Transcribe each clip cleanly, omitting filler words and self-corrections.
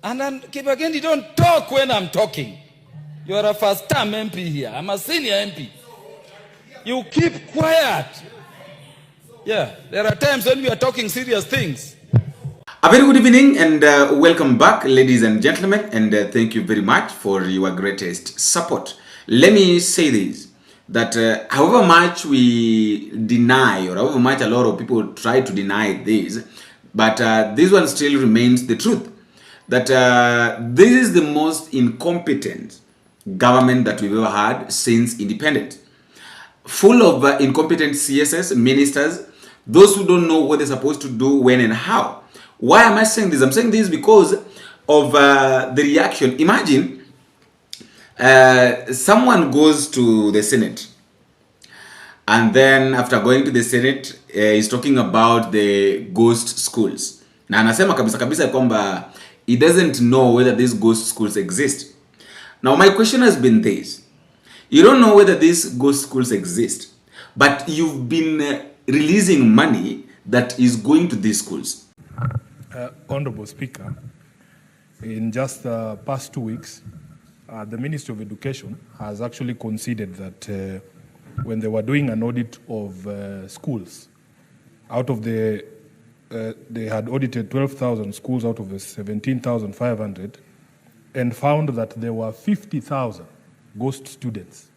And then Kibageni, don't talk when I'm talking. You are a first-time MP here. I'm a senior MP. You keep quiet. Yeah, there are times when we are talking serious things. A very good evening and welcome back, ladies and gentlemen, and thank you very much for your greatest support. Let me say this, that however much we deny, or however much a lot of people try to deny this, but this one still remains the truth, that this is the most incompetent government that we've ever had since independence. Full of incompetent CSS, ministers, those who don't know what they're supposed to do, when and how. Why am I saying this? I'm saying this because of the reaction. Imagine someone goes to the Senate, and then after going to the Senate, he's talking about the ghost schools. Na anasema kabisa kwamba he doesn't know whether these ghost schools exist. Now my question has been this. You don't know whether these ghost schools exist, but you've been releasing money that is going to these schools. Honorable Speaker, in just the past 2 weeks, the Ministry of Education has actually conceded that when they were doing an audit of schools, out of the, they had audited 12,000 schools out of the 17,500 and found that there were 50,000 ghost students.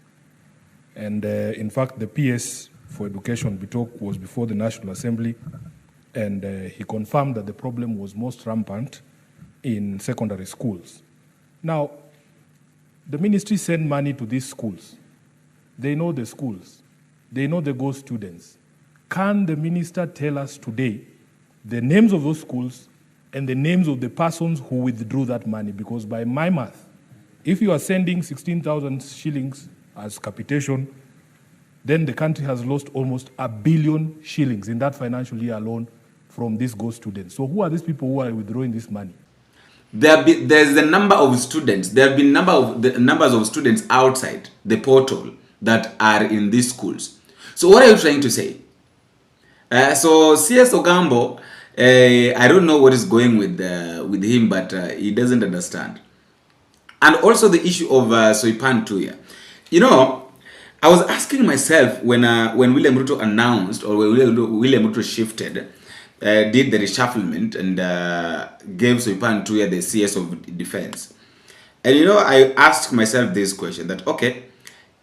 And in fact, the PS for Education, Bitok, was before the National Assembly, and he confirmed that the problem was most rampant in secondary schools. Now, the ministry sent money to these schools. They know the schools. They know the ghost students. Can the minister tell us today the names of those schools and the names of the persons who withdrew that money? Because by my math, if you are sending 16,000 shillings as capitation, then the country has lost almost 1 billion shillings in that financial year alone from these ghost students. So who are these people who are withdrawing this money? There's the number of students. There have been numbers of students outside the portal that are in these schools. So what are you trying to say? So CS Ogambo, I don't know what is going with him, but he doesn't understand. And also the issue of Soipan Tuya. You know, I was asking myself when William Ruto announced, or when William Ruto shifted, did the reshufflement and gave Soipan Tuya the CS of Defense. And you know, I asked myself this question, that okay,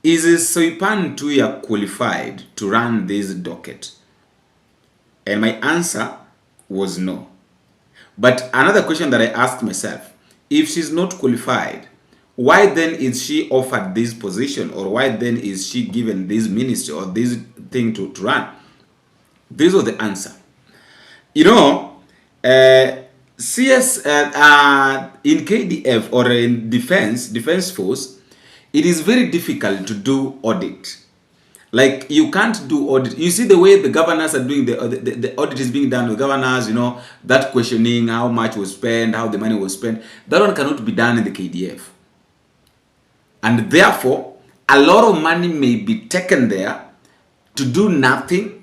is Soipan Tuya qualified to run this docket? And my answer was no. But another question that I asked myself, if she's not qualified, why then is she offered this position, or why then is she given this ministry or this thing to run? This was the answer. You know, CS in KDF or in defense force, it is very difficult to do audit. Like, you can't do audit. You see the way the governors are doing the audit is being done with governors, you know, that questioning how much was spent, how the money was spent, that one cannot be done in the KDF. And therefore, a lot of money may be taken there to do nothing.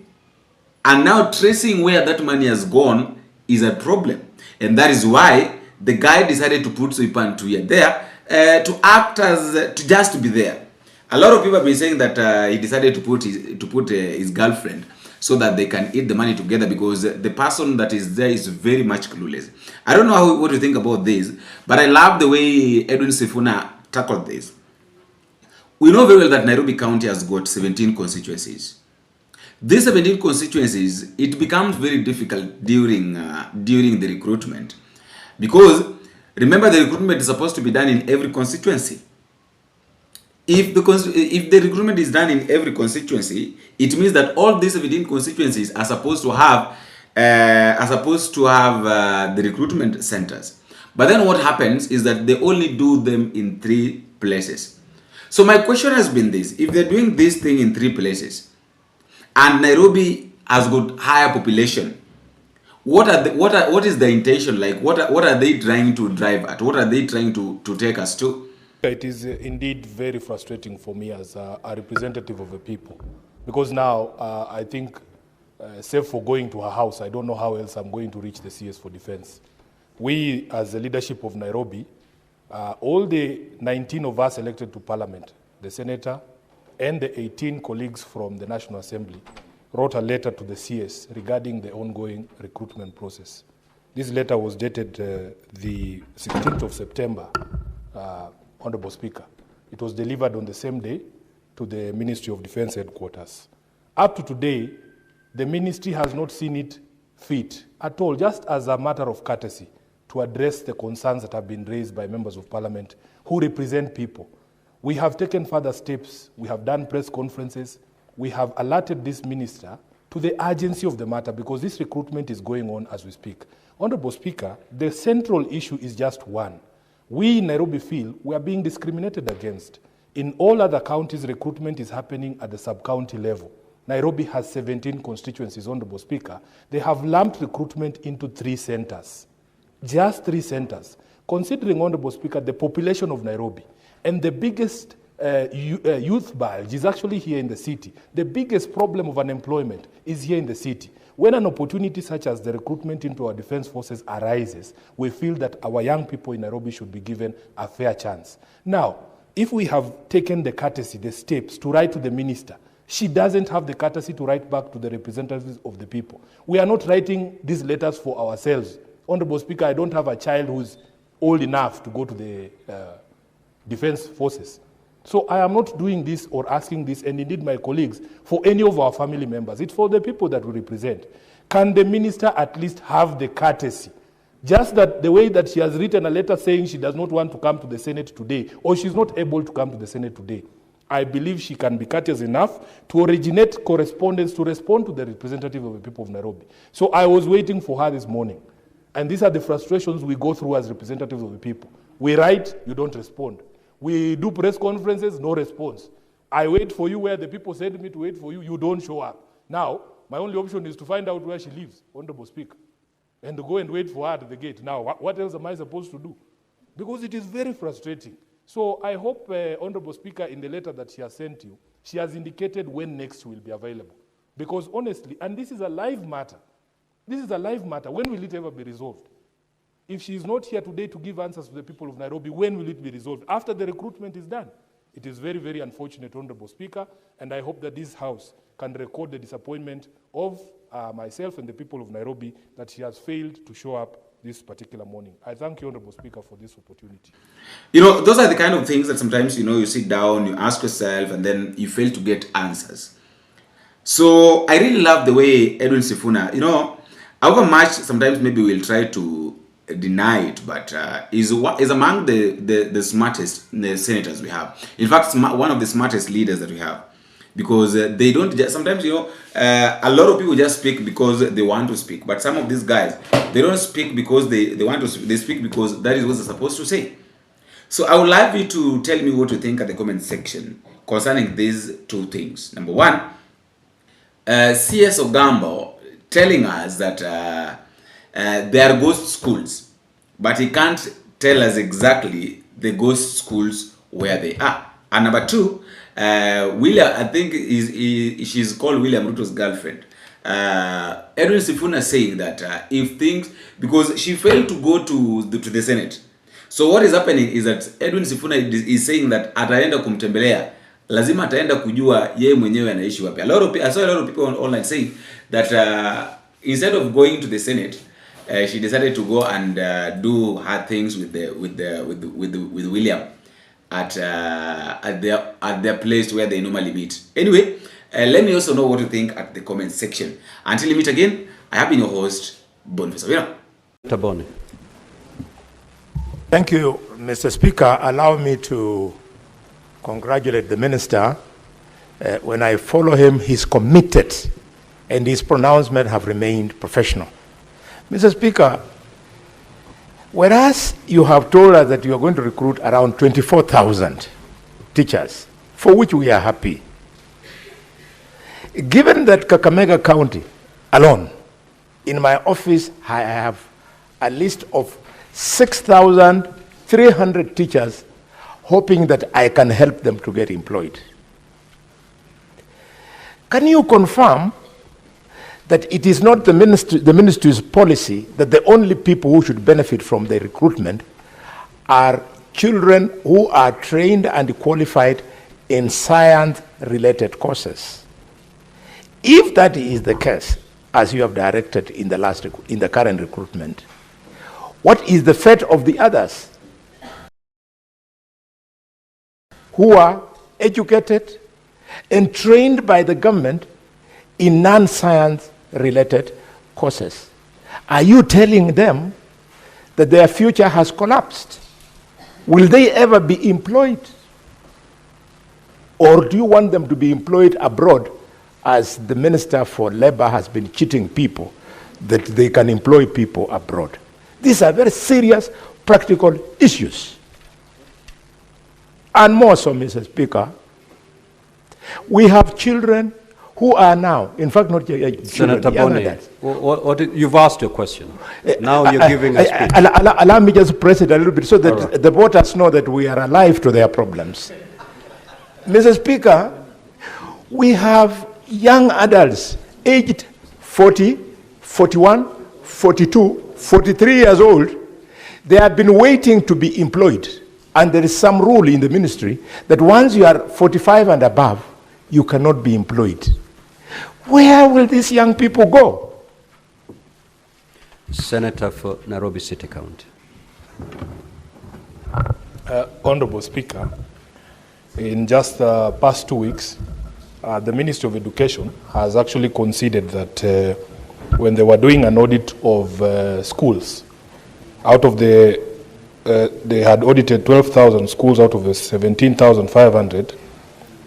And now tracing where that money has gone is a problem. And that is why the guy decided to put Soipan Tuya there to act as, to just be there. A lot of people have been saying that he decided to put his girlfriend so that they can eat the money together, because the person that is there is very much clueless. I don't know what you think about this, but I love the way Edwin Sifuna tackled this. We know very well that Nairobi County has got 17 constituencies. These 17 constituencies, it becomes very difficult during the recruitment, because remember, the recruitment is supposed to be done in every constituency. If the recruitment is done in every constituency, it means that all these 17 constituencies are supposed to have the recruitment centers. But then what happens is that they only do them in 3 places. So my question has been this: if they're doing this thing in 3 places, and Nairobi has got higher population, what is the intention? Like, what are they trying to drive at? What are they trying to take us to? It is indeed very frustrating for me as a representative of the people, because now I think, save for going to her house, I don't know how else I'm going to reach the CS for Defense. we as the leadership of Nairobi, all the 19 of us elected to Parliament, the Senator and the 18 colleagues from the National Assembly, wrote a letter to the CS regarding the ongoing recruitment process. This letter was dated the 16th of September, Honorable Speaker. It was delivered on the same day to the Ministry of Defense headquarters. Up to today, the ministry has not seen it fit at all, just as a matter of courtesy, to address the concerns that have been raised by members of parliament who represent people. We have taken further steps. We have done press conferences. We have alerted this minister to the urgency of the matter because this recruitment is going on as we speak. Honorable Speaker, the central issue is just one. We in Nairobi feel we are being discriminated against. In all other counties, recruitment is happening at the sub-county level. Nairobi has 17 constituencies, Honorable Speaker. They have lumped recruitment into 3 centers. Just 3 centers. Considering, Honorable Speaker, the population of Nairobi and the biggest youth bulge is actually here in the city. The biggest problem of unemployment is here in the city. When an opportunity such as the recruitment into our defense forces arises, we feel that our young people in Nairobi should be given a fair chance. Now, if we have taken the courtesy, the steps to write to the minister, she doesn't have the courtesy to write back to the representatives of the people. We are not writing these letters for ourselves. Honorable Speaker, I don't have a child who's old enough to go to the defense forces. So I am not doing this or asking this, and indeed my colleagues, for any of our family members. It's for the people that we represent. Can the minister at least have the courtesy? Just that the way that she has written a letter saying she does not want to come to the Senate today, or she's not able to come to the Senate today, I believe she can be courteous enough to originate correspondence to respond to the representative of the people of Nairobi. So I was waiting for her this morning. And these are the frustrations we go through as representatives of the people. We write, you don't respond. We do press conferences, no response. I wait for you where the people send me to wait for you, you don't show up. Now, my only option is to find out where she lives, Honorable Speaker, and to go and wait for her at the gate. Now, what else am I supposed to do? Because it is very frustrating. So I hope, Honorable Speaker, in the letter that she has sent you, she has indicated when next she will be available. Because honestly, and this is a live matter, when will it ever be resolved? If she is not here today to give answers to the people of Nairobi, when will it be resolved? After the recruitment is done. It is very, very unfortunate, Honorable Speaker, and I hope that this House can record the disappointment of myself and the people of Nairobi that she has failed to show up this particular morning. I thank you, Honorable Speaker, for this opportunity. You know, those are the kind of things that sometimes, you sit down, you ask yourself, and then you fail to get answers. So I really love the way Edwin Sifuna, however much sometimes maybe we'll try to deny it, but is among the smartest senators we have. In fact, one of the smartest leaders that we have. Because they don't just, sometimes, a lot of people just speak because they want to speak. But some of these guys, they don't speak because they want to speak. They speak because that is what they're supposed to say. So I would like you to tell me what you think at the comment section concerning these 2 things. Number 1, CS Ogambo telling us that there are ghost schools. But he can't tell us exactly the ghost schools where they are. And number 2, William, I think she's called William Ruto's girlfriend. Edwin Sifuna saying that if things, because she failed to go to the Senate. So what is happening is that Edwin Sifuna is saying that ataenda kumtembelea, lazima ataenda kujua yeye mwenyewe anaishi wapi. I saw a lot of people online saying that instead of going to the Senate, she decided to go and do her things with William at their place where they normally meet. Anyway, let me also know what you think at the comment section. Until we meet again, I have been your host, Boniface. Tabone. Thank you, Mr. Speaker. Allow me to congratulate the minister. When I follow him, he's committed, and his pronouncements have remained professional. Mr. Speaker, whereas you have told us that you are going to recruit around 24,000 teachers, for which we are happy, given that Kakamega County alone, in my office, I have a list of 6,300 teachers hoping that I can help them to get employed. Can you confirm that it is not the ministry's policy that the only people who should benefit from the recruitment are children who are trained and qualified in science-related courses. If that is the case, as you have directed in the current recruitment, what is the fate of the others who are educated and trained by the government in non-science related courses? Are you telling them that their future has collapsed? Will they ever be employed? Or do you want them to be employed abroad, as the Minister for Labor has been cheating people that they can employ people abroad? These are very serious practical issues. And more so, Mr. Speaker, we have children who are now, in fact, not children, Senator young Boni, adults. you've asked your question. Now you're giving a speech. Allow me just press it a little bit so that the voters know that we are alive to their problems. Mr. Speaker, we have young adults aged 40, 41, 42, 43 years old. They have been waiting to be employed. And there is some rule in the ministry that once you are 45 and above, you cannot be employed. Where will these young people go? Senator for Nairobi City County. Honorable Speaker, in just the past 2 weeks, the Ministry of Education has actually conceded that when they were doing an audit of schools, out of the, they had audited 12,000 schools out of the 17,500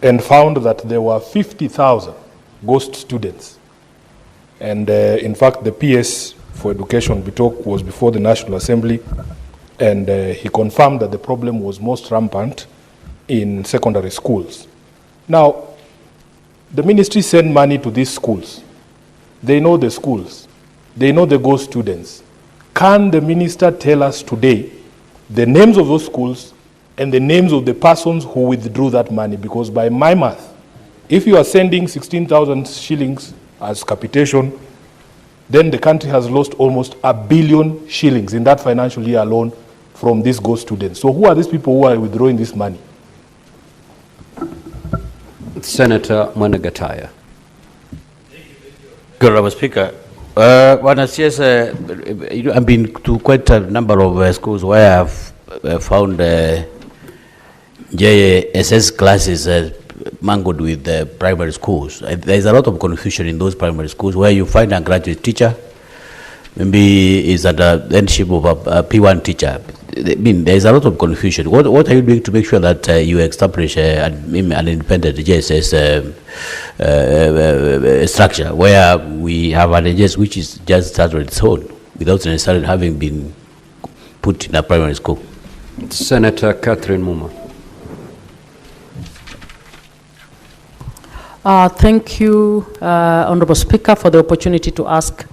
and found that there were 50,000 ghost students. And in fact, the PS for Education, Bitok, was before the National Assembly, and he confirmed that the problem was most rampant in secondary schools. Now, the ministry sent money to these schools. They know the schools. They know the ghost students. Can the minister tell us today the names of those schools and the names of the persons who withdrew that money? Because by my math, if you are sending 16,000 shillings as capitation, then the country has lost almost 1 billion shillings in that financial year alone from these ghost students. So who are these people who are withdrawing this money? Senator Mwanagataya. Honorable Speaker, Bwana CS, I've been to quite a number of schools where I've found JSS classes mangled with primary schools. There's a lot of confusion in those primary schools where you find a graduate teacher, maybe is at the headship of a P1 teacher. I mean, there's a lot of confusion. What are you doing to make sure that you establish an independent JSS structure where we have an JSS which is just started on its own without necessarily having been put in a primary school? Senator Catherine Muma. Thank you, Honorable Speaker, for the opportunity to ask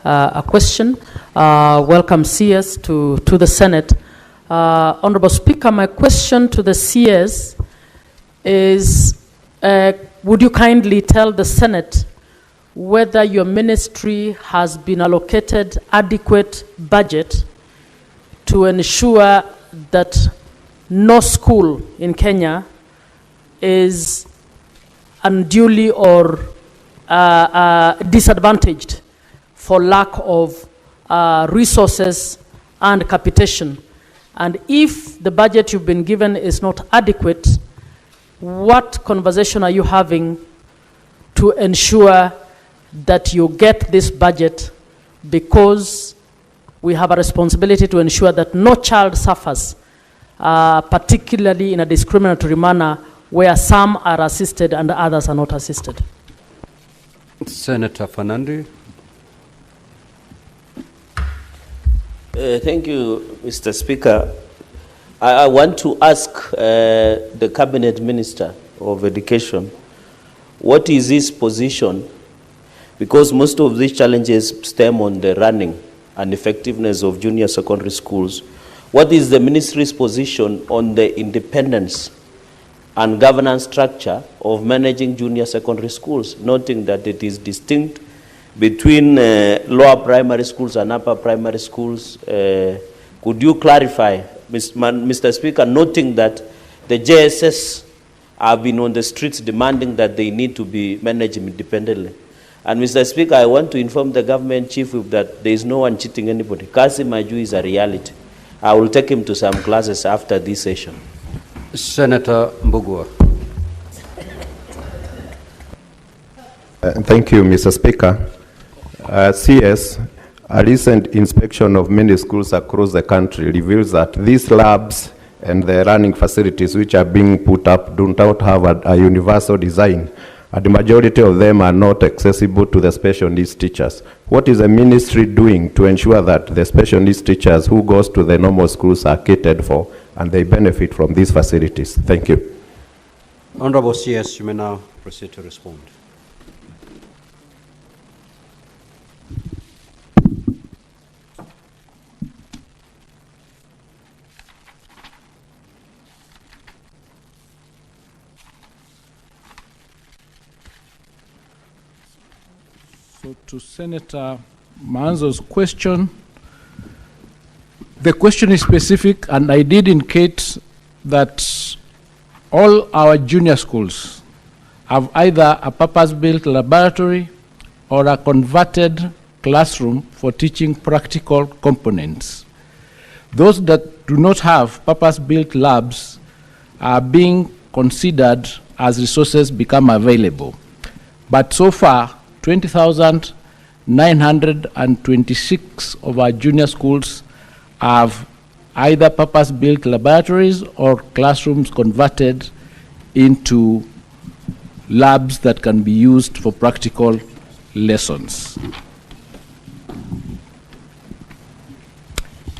a question. Welcome CS to the Senate. Honorable Speaker, my question to the CS is, would you kindly tell the Senate whether your ministry has been allocated adequate budget to ensure that no school in Kenya is unduly or disadvantaged for lack of resources and capitation? And if the budget you've been given is not adequate, what conversation are you having to ensure that you get this budget? Because we have a responsibility to ensure that no child suffers, particularly in a discriminatory manner where some are assisted and others are not assisted. Senator Fernandi. Thank you, Mr. Speaker. I want to ask the Cabinet Minister of Education, what is his position? Because most of these challenges stem on the running and effectiveness of junior secondary schools. What is the ministry's position on the independence and governance structure of managing junior secondary schools, noting that it is distinct between lower primary schools and upper primary schools. Could you clarify, Mr. Speaker, noting that the JSS have been on the streets demanding that they need to be managed independently? And Mr. Speaker, I want to inform the government chief whip that there is no one cheating anybody. Kasi Maju is a reality. I will take him to some classes after this session. Senator Mbugua. Thank you, Mr. Speaker. CS, a recent inspection of many schools across the country reveals that these labs and the running facilities which are being put up do not have a universal design, and the majority of them are not accessible to the special needs teachers. What is the ministry doing to ensure that the special needs teachers who goes to the normal schools are catered for and they benefit from these facilities? Thank you. Honorable CS, you may now proceed to respond. So to Senator Manzo's question, the question is specific, and I did indicate that all our junior schools have either a purpose-built laboratory or a converted classroom for teaching practical components. Those that do not have purpose-built labs are being considered as resources become available. But so far, 20,926 of our junior schools have either purpose-built laboratories or classrooms converted into labs that can be used for practical lessons.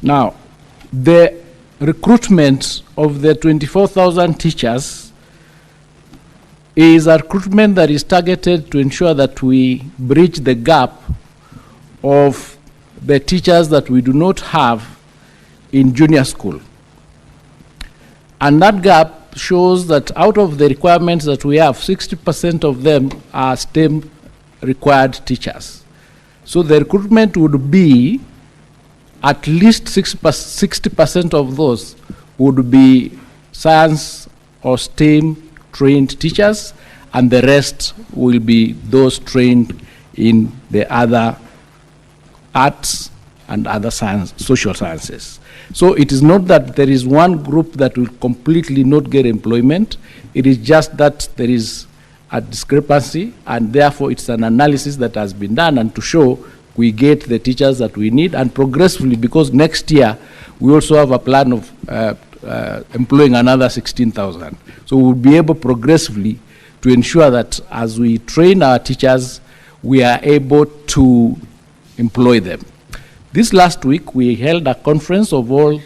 Now, the recruitment of the 24,000 teachers is a recruitment that is targeted to ensure that we bridge the gap of the teachers that we do not have in junior school. And that gap shows that out of the requirements that we have, 60% of them are STEM required teachers. So the recruitment would be at least 60% of those would be science or STEM trained teachers, and the rest will be those trained in the other arts and other science, social sciences. So it is not that there is one group that will completely not get employment. It is just that there is a discrepancy, and therefore it's an analysis that has been done, and to show we get the teachers that we need, and progressively, because next year we also have a plan of employing another 16,000. So we'll be able progressively to ensure that as we train our teachers, we are able to employ them. This last week, we held a conference of all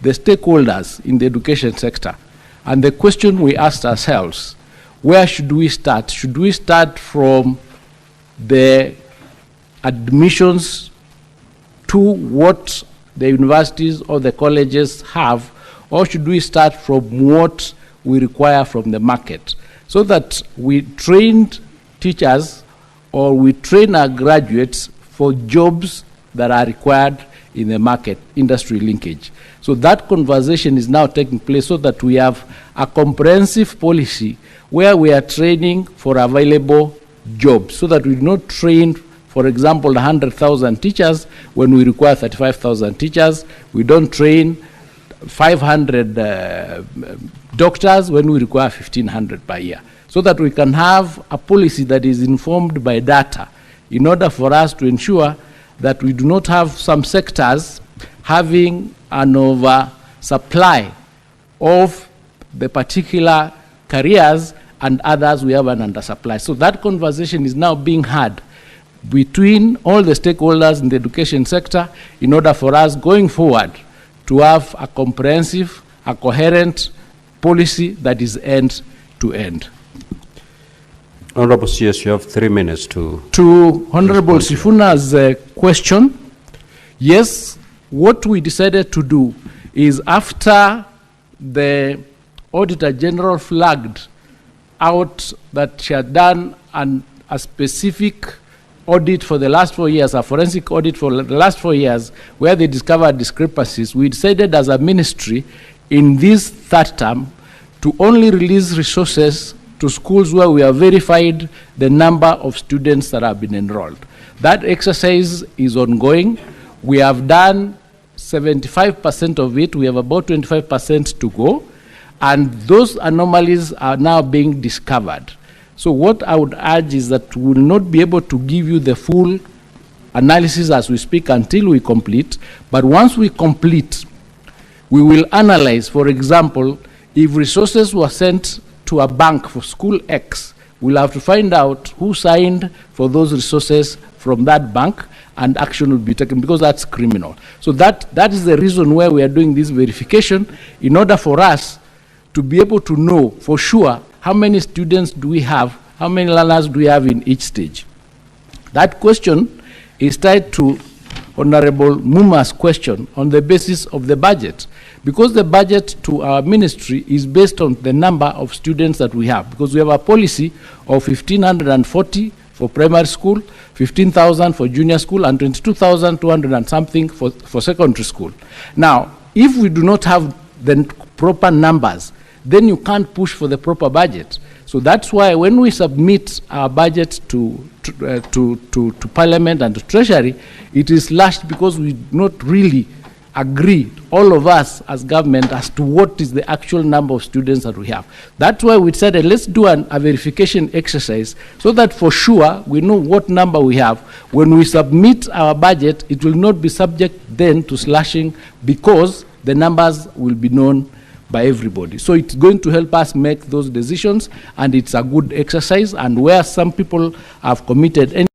the stakeholders in the education sector. And the question we asked ourselves, where should we start? Should we start from the admissions to what the universities or the colleges have, or should we start from what we require from the market? So that we trained teachers or we train our graduates for jobs that are required in the market, industry linkage. So that conversation is now taking place so that we have a comprehensive policy where we are training for available jobs, so that we do not train, for example, 100,000 teachers when we require 35,000 teachers. We don't train 500 doctors when we require 1,500 per year, so that we can have a policy that is informed by data in order for us to ensure that we do not have some sectors having an oversupply of the particular careers and others we have an undersupply. So that conversation is now being had between all the stakeholders in the education sector in order for us going forward to have a comprehensive, a coherent policy that is end to end. Honorable CS, you have 3 minutes to Honorable Sifuna's question, yes, what we decided to do is after the Auditor General flagged out that she had done a specific audit for the last 4 years, a forensic audit for the last 4 years, where they discovered discrepancies, we decided as a ministry in this third term to only release resources to schools where we have verified the number of students that have been enrolled. That exercise is ongoing. We have done 75% of it. We have about 25% to go. And those anomalies are now being discovered. So what I would urge is that we will not be able to give you the full analysis as we speak until we complete. But once we complete, we will analyze, for example, if resources were sent to a bank for school X, we'll have to find out who signed for those resources from that bank, and action will be taken, because that's criminal. So that is the reason why we are doing this verification, in order for us to be able to know for sure how many students do we have, how many learners do we have in each stage. That question is tied to Honorable Muma's question on the basis of the budget, because the budget to our ministry is based on the number of students that we have, because we have a policy of 1,540 for primary school, 15,000 for junior school, and 22,200 and something for secondary school. Now, if we do not have the proper numbers, then you can't push for the proper budget. So that's why when we submit our budget to Parliament and to Treasury, it is slashed, because we do not really agree, all of us as government, as to what is the actual number of students that we have. That's why we decided, let's do a verification exercise, so that for sure we know what number we have. When we submit our budget, it will not be subject then to slashing, because the numbers will be known by everybody. So it's going to help us make those decisions, and it's a good exercise. And where some people have committed any